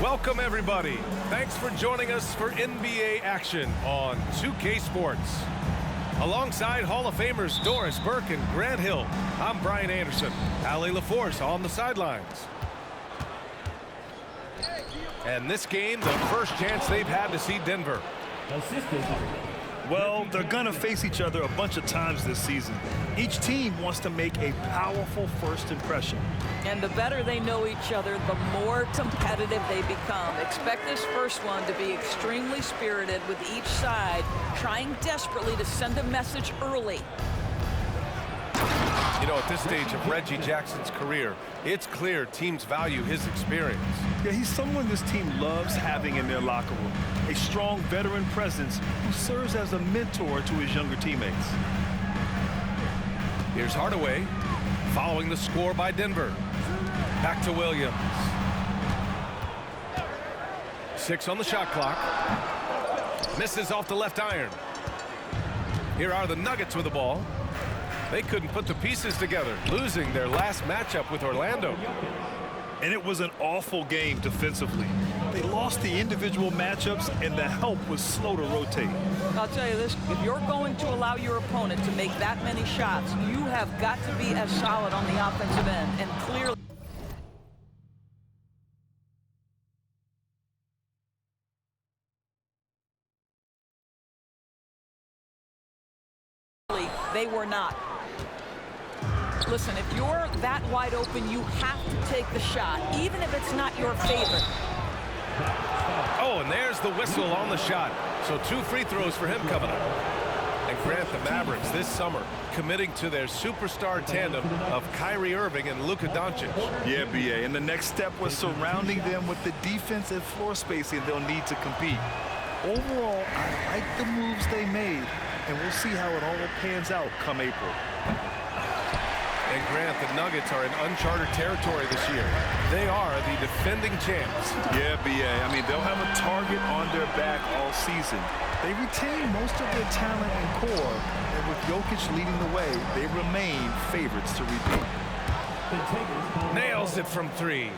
Welcome, everybody. Thanks for joining us for NBA action on 2K Sports. Alongside Hall of Famers Doris Burke and Grant Hill, I'm Brian Anderson. Allie LaForce on the sidelines. And this game, the first chance they've had to see Denver. Well, they're going to face each other a bunch of times this season. Each team wants to make a powerful first impression. And the better they know each other, the more competitive they become. Expect this first one to be extremely spirited, with each side trying desperately to send a message early. You know, at this stage of Reggie Jackson's career, it's clear teams value his experience. Yeah, he's someone this team loves having in their locker room. A strong veteran presence who serves as a mentor to his younger teammates. Here's Hardaway, following the score by Denver. Back to Williams. 6 on the shot clock. Misses off the left iron. Here are the Nuggets with the ball. They couldn't put the pieces together, losing their last matchup with Orlando. And it was an awful game defensively. They lost the individual matchups, and the help was slow to rotate. I'll tell you this, if you're going to allow your opponent to make that many shots, you have got to be as solid on the offensive end, and clearly they were not. Listen, if you're that wide open, you have to take the shot, even if it's not your favorite. Oh, and there's the whistle on the shot. So 2 free throws for him coming up. And Grant, the Mavericks this summer committing to their superstar tandem of Kyrie Irving and Luka Doncic. Yeah, BA, and the next step was surrounding them with the defensive floor spacing they'll need to compete. Overall, I like the moves they made, and we'll see how it all pans out come April. And Grant, the Nuggets are in uncharted territory this year. They are the defending champs. Yeah, BA. I mean, they'll have a target on their back all season. They retain most of their talent and core, and with Jokic leading the way, they remain favorites to repeat. Nails it from 3.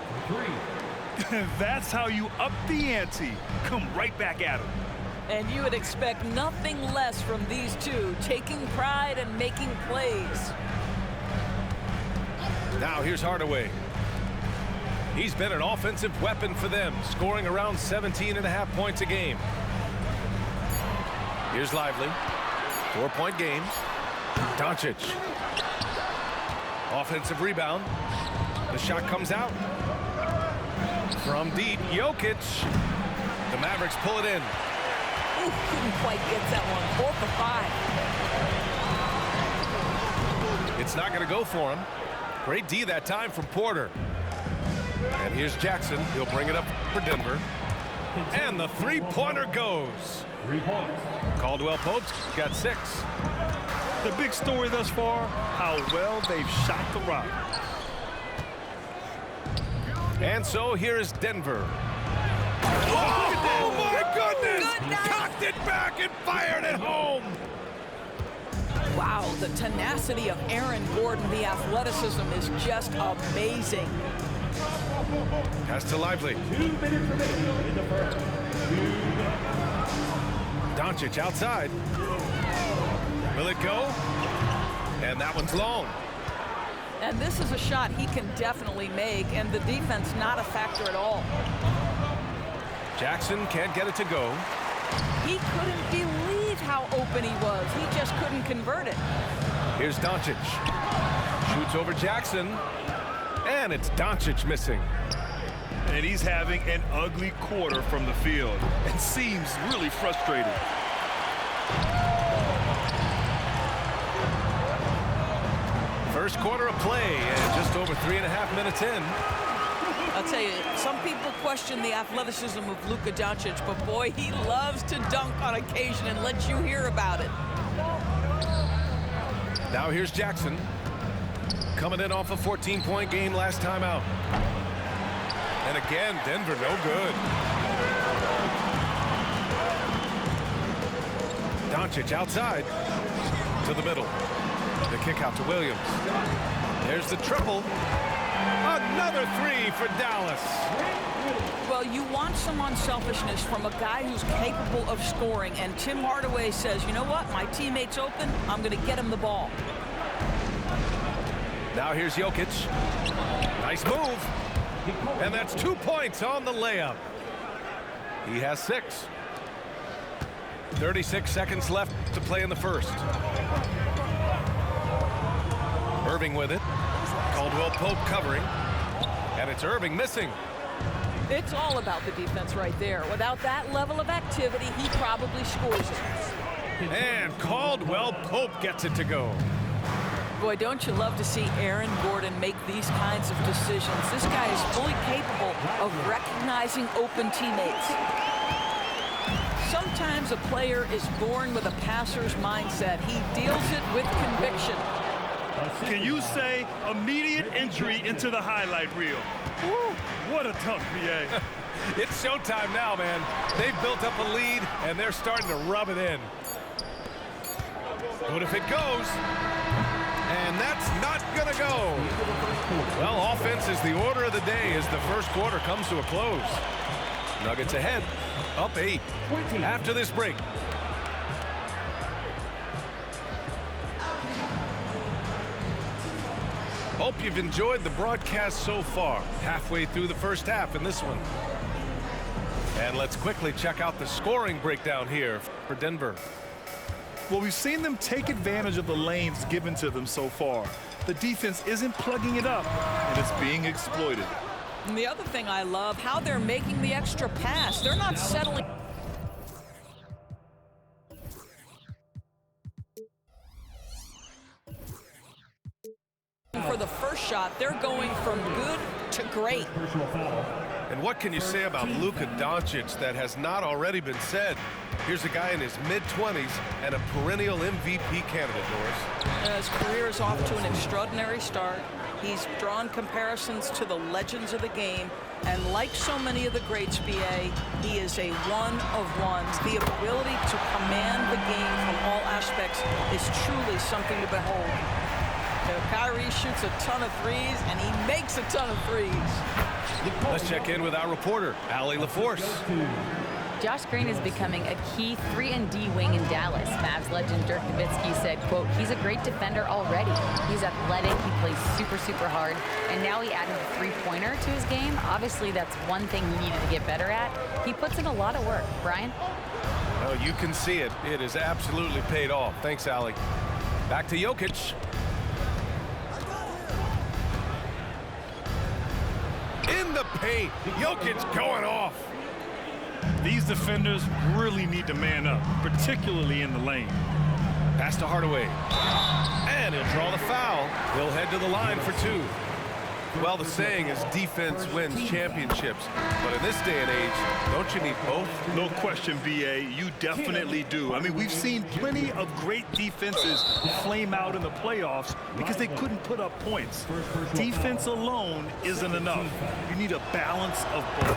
That's how you up the ante. Come right back at them. And you would expect nothing less from these two, taking pride and making plays. Now here's Hardaway. He's been an offensive weapon for them, scoring around 17.5 points a game. Here's Lively. 4-point game. Doncic. Offensive rebound. The shot comes out. From deep, Jokic. The Mavericks pull it in. Ooh, couldn't quite get that one. 4 for 5. It's not going to go for him. Great D that time from Porter. And here's Jackson. He'll bring it up for Denver. And the three-pointer goes. 3 points. Caldwell Pope's got 6. The big story thus far, how well they've shot the rock. And so here is Denver. Oh my goodness! Cocked it back and fired it home. Wow, the tenacity of Aaron Gordon, the athleticism is just amazing. Pass to Lively. 2 minutes remaining in the first. Doncic outside. Will it go? And that one's long. And this is a shot he can definitely make, and the defense not a factor at all. Jackson can't get it to go. He couldn't believe how open he was. He just couldn't convert it. Here's Doncic. Shoots over Jackson. And it's Doncic missing. And he's having an ugly quarter from the field and seems really frustrated. First quarter of play and just over 3.5 minutes in. I'll tell you, some people question the athleticism of Luka Doncic, but boy, he loves to dunk on occasion and let you hear about it. Now here's Jackson. Coming in off a 14-point game last time out. And again, Denver no good. Doncic outside to the middle. The kick out to Williams. There's the triple. Another three for Dallas. Well, you want some unselfishness from a guy who's capable of scoring, and Tim Hardaway says, you know what, my teammate's open, I'm going to get him the ball. Now here's Jokic. Nice move. And that's 2 points on the layup. He has 6. 36 seconds left to play in the first. Irving with it. Caldwell Pope covering. And it's Irving missing. It's all about the defense right there. Without that level of activity, he probably scores it. And Caldwell Pope gets it to go. Boy, don't you love to see Aaron Gordon make these kinds of decisions. This guy is fully capable of recognizing open teammates. Sometimes a player is born with a passer's mindset. He deals it with conviction. Can you say immediate entry into the highlight reel? Woo, what a dunk, BA. It's showtime now, man. They've built up a lead, and they're starting to rub it in. What if it goes? And that's not going to go. Well, offense is the order of the day as the first quarter comes to a close. Nuggets ahead, up 8 after this break. Hope you've enjoyed the broadcast so far. Halfway through the first half in this one. And let's quickly check out the scoring breakdown here for Denver. Well, we've seen them take advantage of the lanes given to them so far. The defense isn't plugging it up, and it's being exploited. And the other thing I love, how they're making the extra pass. They're not settling. For the first shot, they're going from good to great. And what can you say about Luka Doncic that has not already been said? Here's a guy in his mid-20s and a perennial MVP candidate, Doris. His career is off to an extraordinary start. He's drawn comparisons to the legends of the game. And like so many of the greats, BA, he is a one of ones. The ability to command the game from all aspects is truly something to behold. Kyrie shoots a ton of threes, and he makes a ton of threes. Let's check in with our reporter, Allie LaForce. Josh Green is becoming a key 3-and-D wing in Dallas. Mavs legend Dirk Nowitzki said, quote, he's a great defender already. He's athletic, he plays super, super hard, and now he added a three-pointer to his game. Obviously, that's one thing he needed to get better at. He puts in a lot of work. Brian? Oh, you can see it. It has absolutely paid off. Thanks, Allie. Back to Jokic. In the paint, Jokic going off. These defenders really need to man up, particularly in the lane. Pass to Hardaway. And he'll draw the foul. He'll head to the line for 2. Well, the saying is defense wins championships. But in this day and age, don't you need both? No question, BA, you definitely do. I mean, we've seen plenty of great defenses flame out in the playoffs because they couldn't put up points. Defense alone isn't enough. You need a balance of both.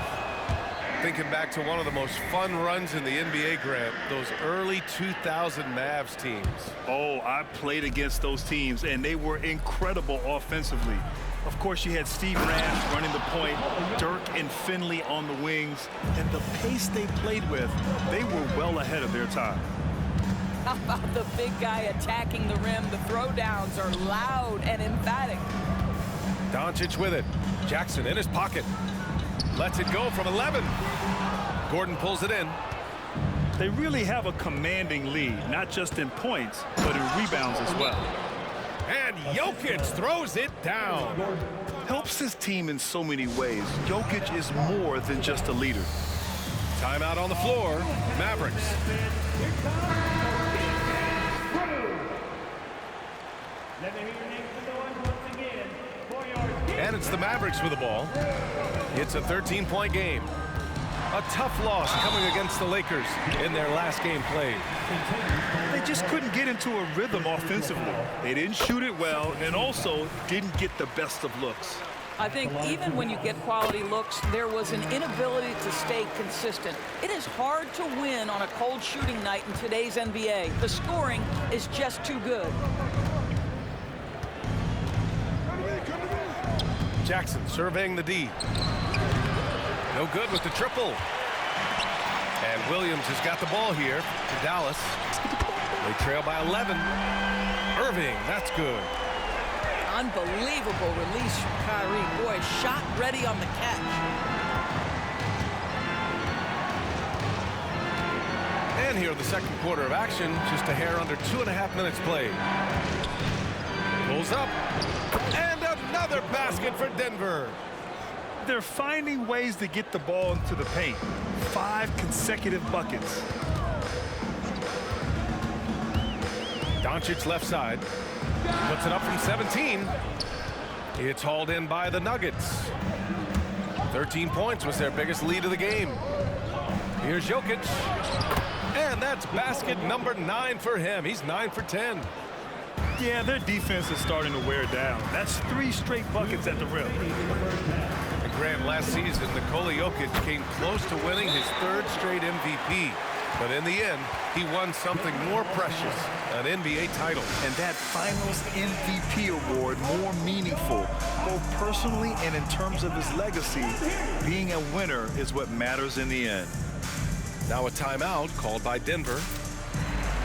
Thinking back to one of the most fun runs in the NBA, Grant, those early 2000 Mavs teams. Oh, I played against those teams, and they were incredible offensively. Of course, you had Steve Nash running the point, Dirk and Finley on the wings, and the pace they played with, they were well ahead of their time. How about the big guy attacking the rim? The throwdowns are loud and emphatic. Doncic with it. Jackson in his pocket. Lets it go from 11. Gordon pulls it in. They really have a commanding lead, not just in points, but in rebounds as well. And Jokic throws it down. Helps his team in so many ways. Jokic is more than just a leader. Timeout on the floor. Mavericks. And it's the Mavericks with the ball. It's a 13-point game. A tough loss coming against the Lakers in their last game played. They just couldn't get into a rhythm offensively. They didn't shoot it well and also didn't get the best of looks. I think even when you get quality looks, there was an inability to stay consistent. It is hard to win on a cold shooting night in today's NBA. The scoring is just too good. Jackson surveying the D. No good with the triple. And Williams has got the ball here to Dallas. They trail by 11. Irving, that's good. Unbelievable release from Kyrie. Boy, shot ready on the catch. And here in the second quarter of action, just a hair under 2.5 minutes played. Pulls up. And another basket for Denver. They're finding ways to get the ball into the paint. 5 consecutive buckets. Doncic left side. Puts it up from 17. It's hauled in by the Nuggets. 13 points was their biggest lead of the game. Here's Jokic. And that's basket number 9 for him. He's 9 for 10. Yeah, their defense is starting to wear down. That's 3 straight buckets at the rim. And Grant, last season, Nikola Jokic came close to winning his 3rd straight MVP. But in the end, he won something more precious, an NBA title. And that Finals MVP award more meaningful, both personally and in terms of his legacy. Being a winner is what matters in the end. Now a timeout called by Denver.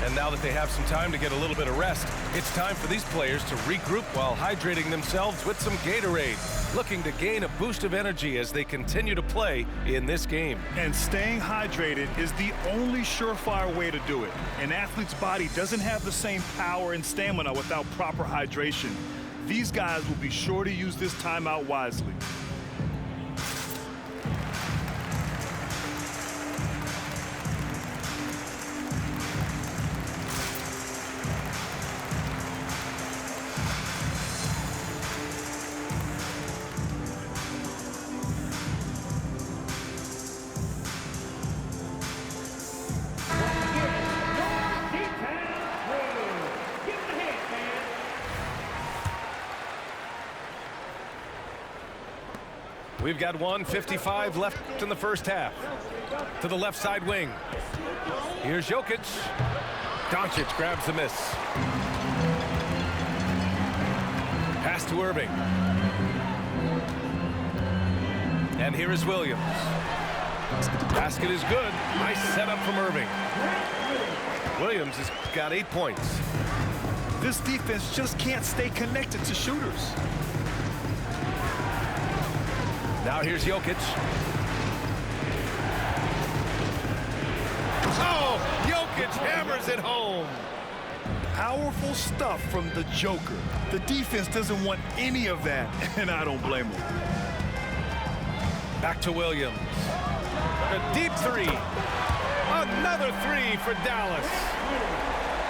And now that they have some time to get a little bit of rest, it's time for these players to regroup while hydrating themselves with some Gatorade, looking to gain a boost of energy as they continue to play in this game. And staying hydrated is the only surefire way to do it. An athlete's body doesn't have the same power and stamina without proper hydration. These guys will be sure to use this timeout wisely. We've got 1:55 left in the first half. To the left side wing. Here's Jokic. Doncic grabs the miss. Pass to Irving. And here is Williams. Basket is good. Nice setup from Irving. Williams has got 8 points. This defense just can't stay connected to shooters. Now here's Jokic. Oh, Jokic hammers it home. Powerful stuff from the Joker. The defense doesn't want any of that, and I don't blame them. Back to Williams. A deep 3. Another 3 for Dallas.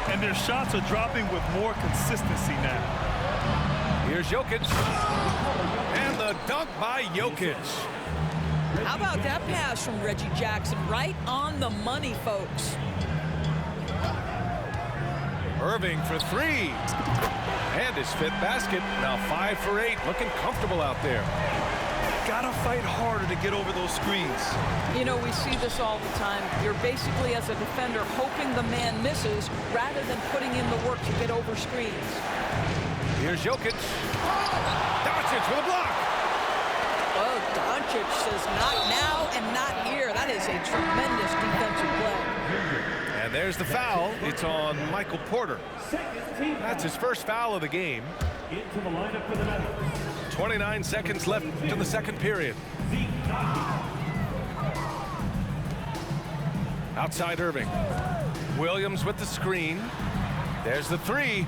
And their shots are dropping with more consistency now. Here's Jokic. And the dunk by Jokic. How about that pass from Reggie Jackson? Right on the money, folks. Irving for 3. And his 5th basket. Now 5 for 8. Looking comfortable out there. Gotta fight harder to get over those screens. You know, we see this all the time. You're basically, as a defender, hoping the man misses rather than putting in the work to get over screens. Here's Jokic. Doncic with a block. Oh, Doncic says not now and not here. That is a tremendous defensive play. And there's the foul. It's on Michael Porter. That's his first foul of the game. Into the lineup for the Mavericks. 29 seconds left in the second period. Outside Irving. Williams with the screen. There's the 3.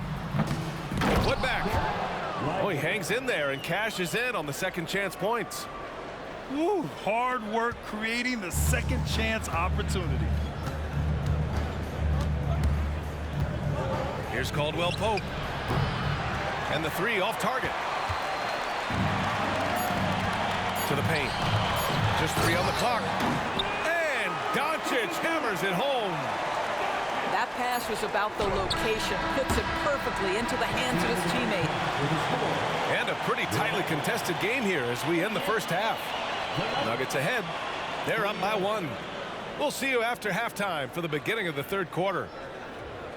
Put back. Oh, he hangs in there and cashes in on the second chance points. Woo, hard work creating the second chance opportunity. Here's Caldwell Pope. And the 3 off target. To the paint. Just 3 on the clock. And Doncic hammers it home. That pass was about the location. Puts it perfectly into the hands of his teammate. And a pretty tightly contested game here as we end the first half. Nuggets ahead. They're up by 1. We'll see you after halftime for the beginning of the third quarter.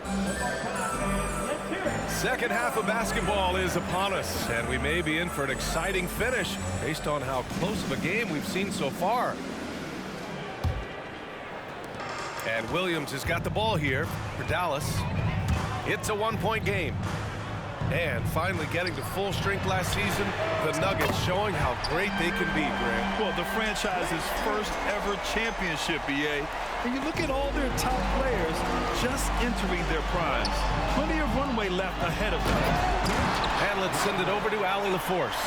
Let's Second half of basketball is upon us, and we may be in for an exciting finish based on how close of a game we've seen so far. And Williams has got the ball here for Dallas. It's a one-point game. And finally getting to full strength last season, the Nuggets showing how great they can be, Grant. Well, the franchise's first ever championship, BA. And you look at all their top players just entering their primes. Plenty of runway left ahead of them. And let's send it over to Allie LaForce.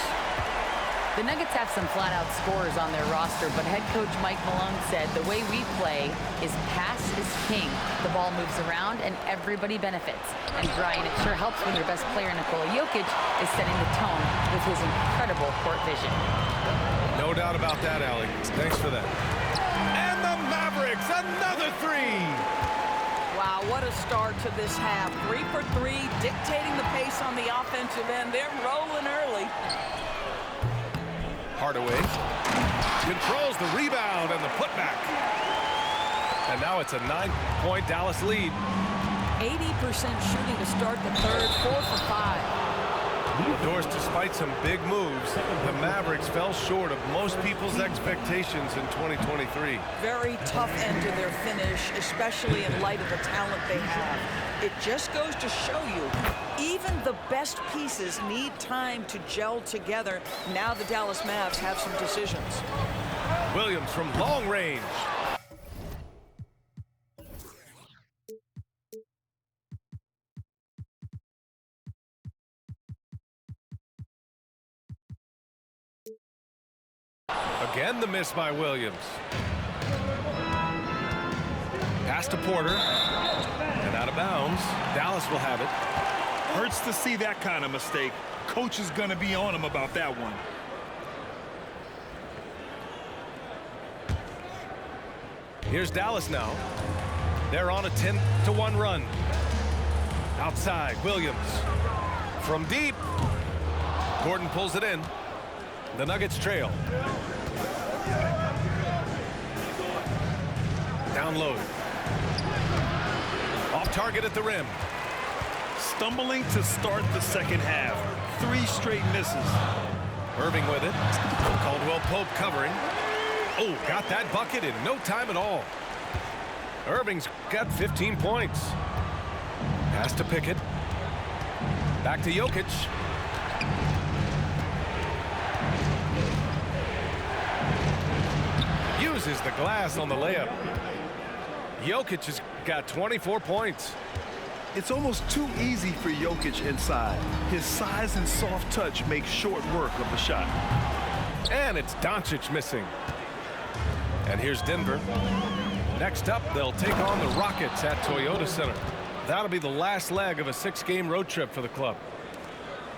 The Nuggets have some flat-out scorers on their roster, but head coach Mike Malone said the way we play is pass is king. The ball moves around and everybody benefits. And Brian, it sure helps when your best player, Nikola Jokic, is setting the tone with his incredible court vision. No doubt about that, Allie. Thanks for that. And the Mavericks, another three. Wow, what a start to this half. 3 for 3, dictating the pace on the offensive end. They're rolling early. Hardaway controls the rebound and the putback. And now it's a 9-point Dallas lead. 80% shooting to start the third, 4 for 5. Doors, despite some big moves, the Mavericks fell short of most people's expectations in 2023. Very tough end to their finish, especially in light of the talent they have. It just goes to show you, even the best pieces need time to gel together. Now the Dallas Mavs have some decisions. Williams from long range. Again, the miss by Williams. Pass to Porter. And out of bounds. Dallas will have it. Hurts to see that kind of mistake. Coach is going to be on him about that one. Here's Dallas now. They're on a 10-1 run. Outside, Williams. From deep. Gordon pulls it in. The Nuggets trail. Down low. Off target at the rim. Stumbling to start the second half. 3 straight misses. Irving with it. Caldwell Pope covering. Oh, got that bucket in no time at all. Irving's got 15 points. Pass to Pickett. Back to Jokic. Uses the glass on the layup. Jokic has got 24 points. It's almost too easy for Jokic inside. His size and soft touch make short work of the shot. And it's Doncic missing. And here's Denver. Next up, they'll take on the Rockets at Toyota Center. That'll be the last leg of a 6-game road trip for the club.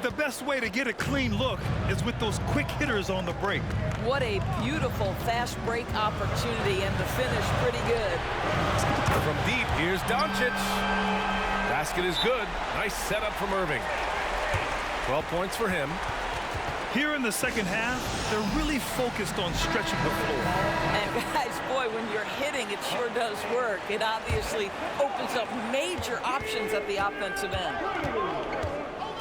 The best way to get a clean look is with those quick hitters on the break. What a beautiful fast break opportunity, and the finish pretty good. From deep, here's Doncic. Basket is good. Nice setup from Irving. 12 points for him. Here in the second half, they're really focused on stretching the floor. And guys, boy, when you're hitting, it sure does work. It obviously opens up major options at the offensive end.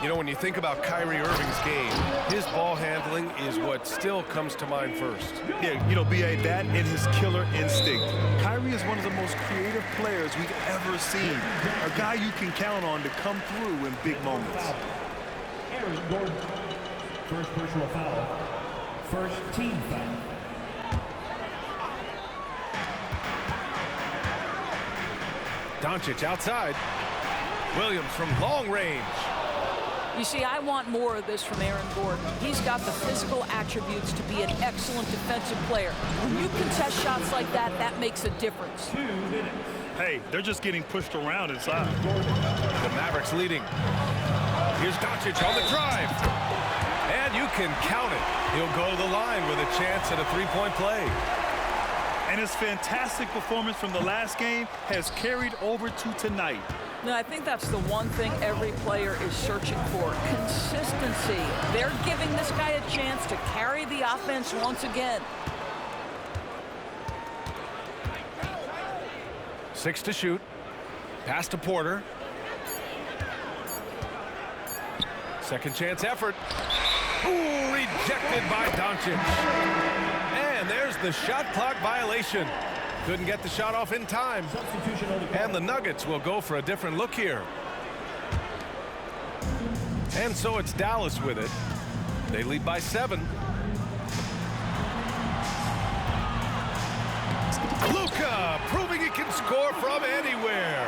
You know, when you think about Kyrie Irving's game, his ball handling is what still comes to mind first. Yeah, you know, B.A., that and his killer instinct. Kyrie is one of the most creative players we've ever seen. A guy you can count on to come through in big moments. Aaron Gordon. First personal foul. First team foul. Doncic outside. Williams from long range. You see, I want more of this from Aaron Gordon. He's got the physical attributes to be an excellent defensive player. When you contest shots like that, that makes a difference. 2 minutes. Hey, they're just getting pushed around inside. The Mavericks leading. Here's Doncic on the drive. And you can count it. He'll go to the line with a chance at a 3-point play. And his fantastic performance from the last game has carried over to tonight. No, I think that's the one thing every player is searching for, consistency. They're giving this guy a chance to carry the offense once again. 6 to shoot. Pass to Porter. Second chance effort. Ooh, rejected by Doncic. And there's the shot clock violation. Couldn't get the shot off in time. And the Nuggets will go for a different look here. And so it's Dallas with it. They lead by 7. Luka proving he can score from anywhere.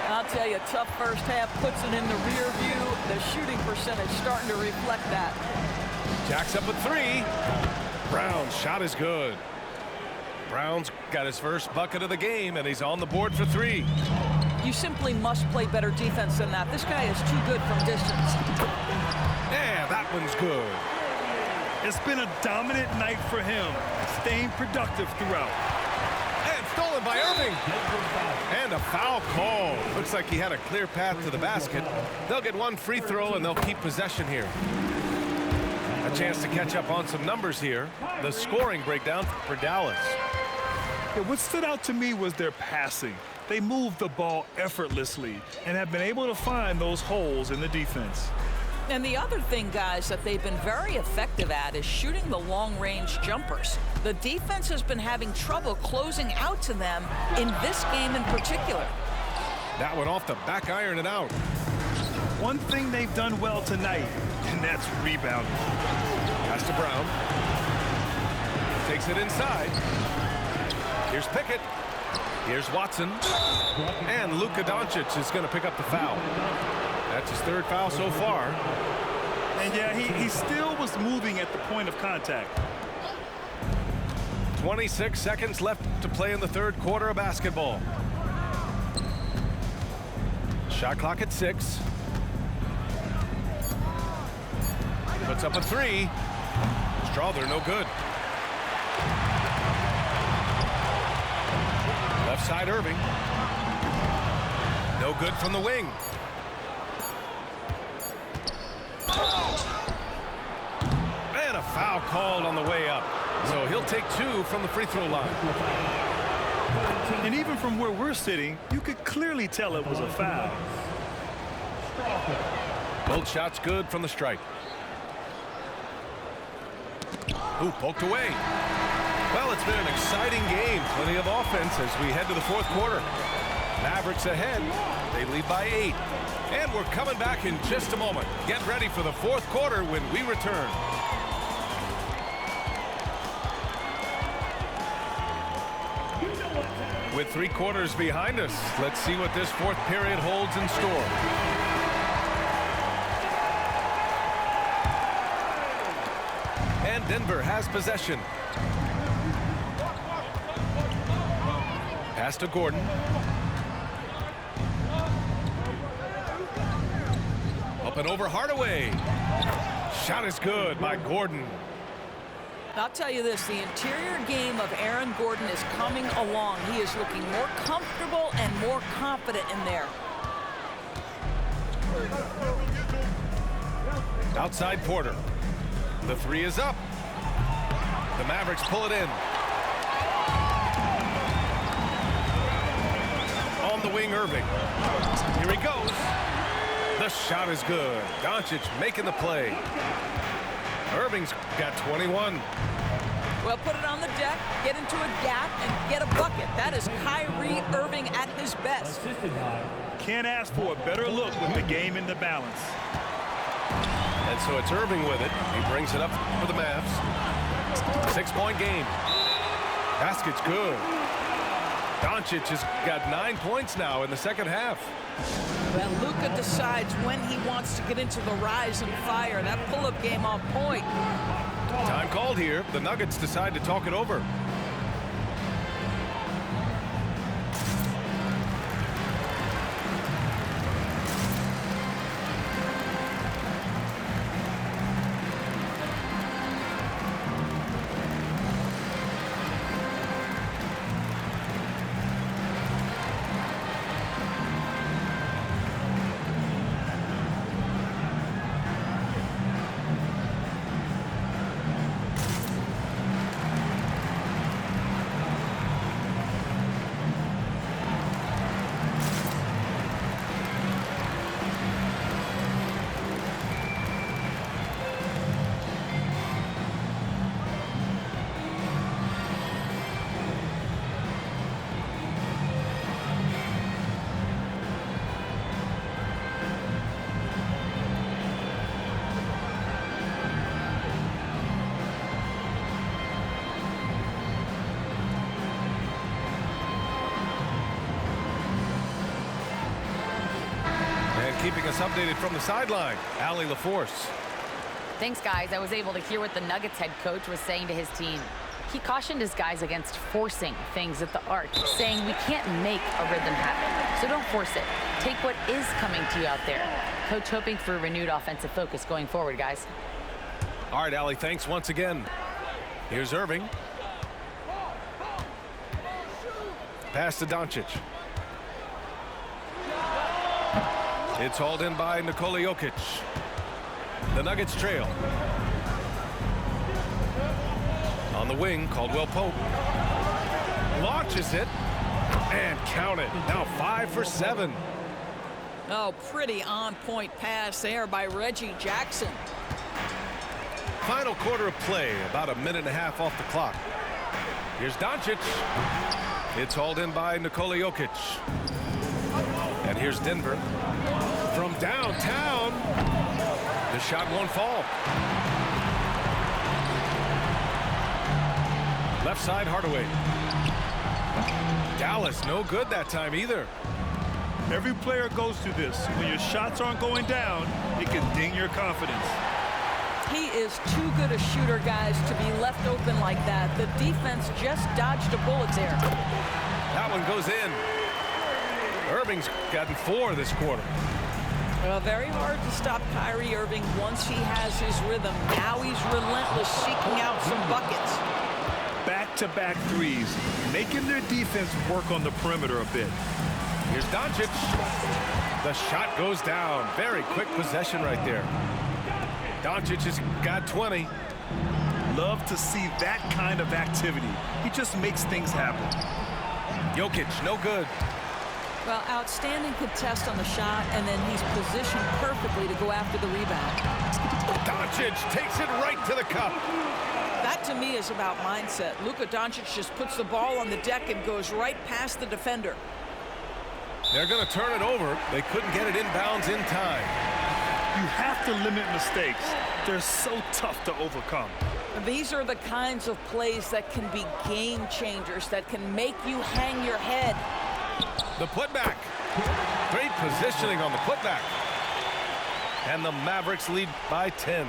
I'll tell you, tough first half puts it in the rear view. The shooting percentage starting to reflect that. Jack's up at 3. Brown's shot is good. Brown's got his first bucket of the game, and he's on the board for 3. You simply must play better defense than that. This guy is too good from distance. Yeah, that one's good. It's been a dominant night for him, staying productive throughout. And stolen by Irving. And a foul call. Looks like he had a clear path to the basket. They'll get one free throw, and they'll keep possession here. A chance to catch up on some numbers here. The scoring breakdown for Dallas. Yeah, what stood out to me was their passing. They moved the ball effortlessly and have been able to find those holes in the defense. And the other thing, guys, that they've been very effective at is shooting the long-range jumpers. The defense has been having trouble closing out to them in this game in particular. That one off the back iron and out. One thing they've done well tonight, and that's rebounding. Pass to Brown. Takes it inside. Here's Pickett. Here's Watson. And Luka Doncic is going to pick up the foul. That's his 3rd foul so far. And yeah, he still was moving at the point of contact. 26 seconds left to play in the 3rd quarter of basketball. Shot clock at 6. Puts up a 3. Strawther, no good. Left side, Irving. No good from the wing. And a foul called on the way up. So he'll take 2 from the free throw line. And even from where we're sitting, you could clearly tell it was a foul. Both shots good from the stripe. Ooh, poked away. Well, it's been an exciting game. Plenty of offense as we head to the 4th quarter. Mavericks ahead. They lead by 8. And we're coming back in just a moment. Get ready for the 4th quarter when we return. With 3 quarters behind us, let's see what this 4th period holds in store. And Denver has possession. Pass to Gordon. Up and over Hardaway. Shot is good by Gordon. I'll tell you this, the interior game of Aaron Gordon is coming along. He is looking more comfortable and more confident in there. Outside Porter. The 3 is up. The Mavericks pull it in. On the wing, Irving. Here he goes. The shot is good. Doncic making the play. Irving's got 21. Well, put it on the deck, get into a gap, and get a bucket. That is Kyrie Irving at his best. Can't ask for a better look with the game in the balance. And so it's Irving with it. He brings it up for the Mavs. 6-point game. Basket's good. Doncic has got 9 points now in the 2nd half. Well, Luka decides when he wants to get into the rise and fire. That pull-up game on point. Time called here. The Nuggets decide to talk it over. us updated from the sideline. Allie LaForce. Thanks, guys. I was able to hear what the Nuggets head coach was saying to his team. He cautioned his guys against forcing things at the arc, saying we can't make a rhythm happen, so don't force it. Take what is coming to you out there. Coach hoping for a renewed offensive focus going forward, guys. All right, Allie, thanks once again. Here's Irving. Pass to Doncic. It's hauled in by Nikola Jokic. The Nuggets trail. On the wing, Caldwell Pope. Launches it. And count it. Now 5 for 7. Oh, pretty on-point pass there by Reggie Jackson. Final quarter of play. About a minute and a half off the clock. Here's Doncic. It's hauled in by Nikola Jokic. And here's Denver. From downtown. The shot won't fall. Left side, Hardaway. Dallas, no good that time either. Every player goes through this. When your shots aren't going down, it can ding your confidence. He is too good a shooter, guys, to be left open like that. The defense just dodged a bullet there. That one goes in. Irving's gotten 4 this quarter. Well, very hard to stop Kyrie Irving once he has his rhythm. Now he's relentless, seeking out some buckets. Back-to-back threes, making their defense work on the perimeter a bit. Here's Doncic. The shot goes down. Very quick possession right there. Doncic has got 20. Love to see that kind of activity. He just makes things happen. Jokic, no good. Well, outstanding contest on the shot, and then he's positioned perfectly to go after the rebound. Doncic takes it right to the cup. That, to me, is about mindset. Luka Doncic just puts the ball on the deck and goes right past the defender. They're going to turn it over. They couldn't get it inbounds in time. You have to limit mistakes. They're so tough to overcome. These are the kinds of plays that can be game changers, that can make you hang your head. The putback. Great positioning on the putback. And the Mavericks lead by 10.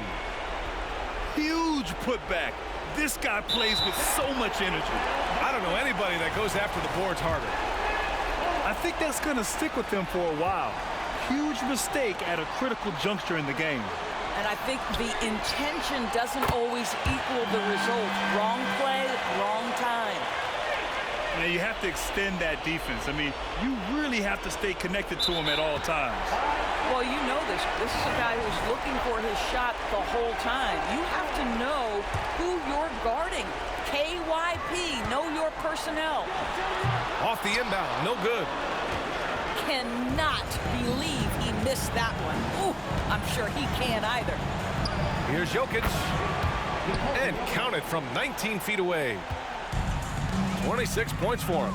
Huge putback. This guy plays with so much energy. I don't know anybody that goes after the boards harder. I think that's going to stick with him for a while. Huge mistake at a critical juncture in the game. And I think the intention doesn't always equal the result. Wrong play, wrong time. Now you have to extend that defense. I mean, you really have to stay connected to him at all times. Well, you know this. This is a guy who's looking for his shot the whole time. You have to know who you're guarding. KYP, know your personnel. Off the inbound, no good. Cannot believe he missed that one. Ooh, I'm sure he can't either. Here's Jokic. And counted from 19 feet away. 26 points for him.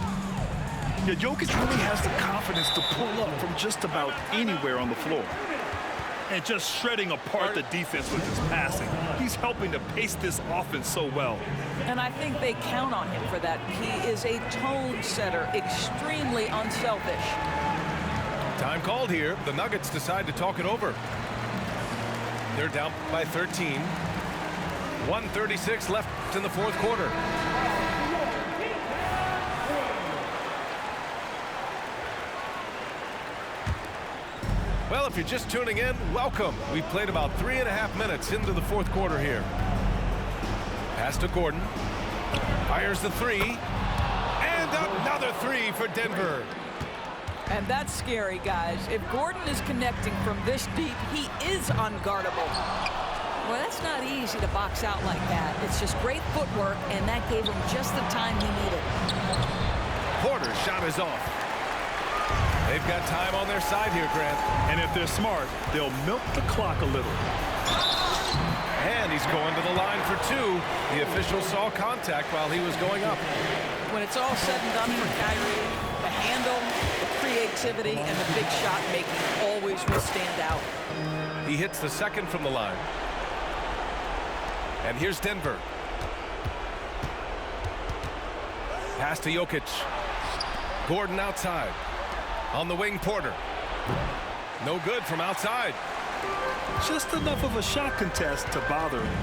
Yeah, Jokic really has the confidence to pull up from just about anywhere on the floor. And just shredding apart the defense with his passing. He's helping to pace this offense so well. And I think they count on him for that. He is a tone setter, extremely unselfish. Time called here. The Nuggets decide to talk it over. They're down by 13. 1:36 left in the fourth quarter. Well, if you're just tuning in, welcome. We've played about 3.5 minutes into the fourth quarter here. Pass to Gordon. Fires the three. And another three for Denver. And that's scary, guys. If Gordon is connecting from this deep, he is unguardable. Well, that's not easy to box out like that. It's just great footwork, and that gave him just the time he needed. Porter's shot is off. They've got time on their side here, Grant. And if they're smart, they'll milk the clock a little. And he's going to the line for two. The official saw contact while he was going up. When it's all said and done for Kyrie, the handle, the creativity, and the big shot making always will stand out. He hits the second from the line. And here's Denver. Pass to Jokic. Gordon outside. On the wing, Porter. No good from outside. Just enough of a shot contest to bother him.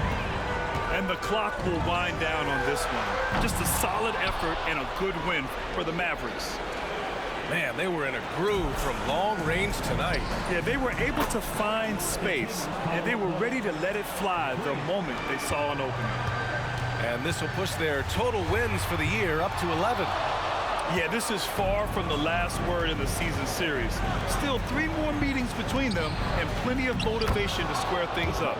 And the clock will wind down on this one. Just a solid effort and a good win for the Mavericks. Man, they were in a groove from long range tonight. Yeah, they were able to find space, and they were ready to let it fly the moment they saw an opening. And this will push their total wins for the year up to 11. Yeah, this is far from the last word in the season series. Still 3 more meetings between them and plenty of motivation to square things up.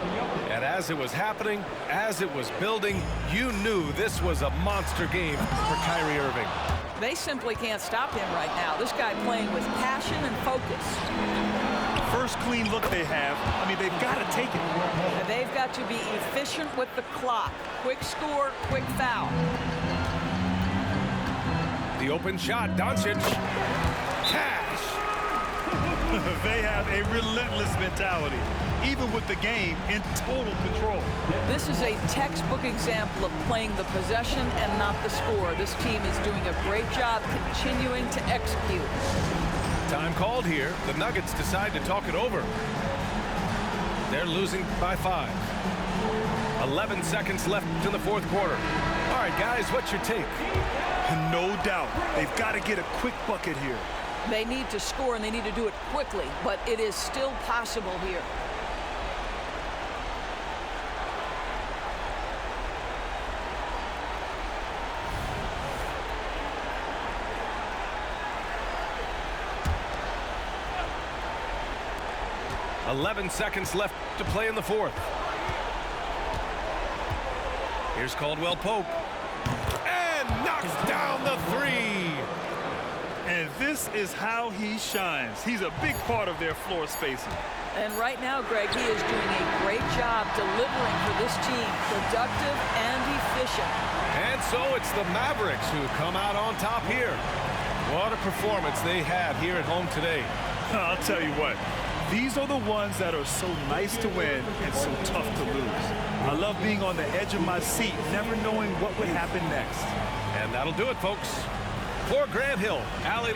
And as it was happening, as it was building, you knew this was a monster game for Kyrie Irving. They simply can't stop him right now. This guy playing with passion and focus. First clean look they have. I mean, they've got to take it. And they've got to be efficient with the clock. Quick score, quick foul. The open shot, Doncic. Cash. They have a relentless mentality, even with the game in total control. This is a textbook example of playing the possession and not the score. This team is doing a great job continuing to execute. Time called here. The Nuggets decide to talk it over. They're losing by 5. 11 seconds left in the fourth quarter. All right, guys, what's your take? No doubt. They've got to get a quick bucket here. They need to score, and they need to do it quickly, but it is still possible here. .11 seconds left to play in the fourth. Here's Caldwell Pope. And knocks down the 3. And this is how he shines. He's a big part of their floor spacing. And right now, Greg, he is doing a great job delivering for this team, productive and efficient. And so it's the Mavericks who come out on top here. What a performance they had here at home today. I'll tell you what, these are the ones that are so nice to win and so tough to lose. I love being on the edge of my seat, never knowing what would happen next. And that'll do it, folks. For Grant Hill, Allie.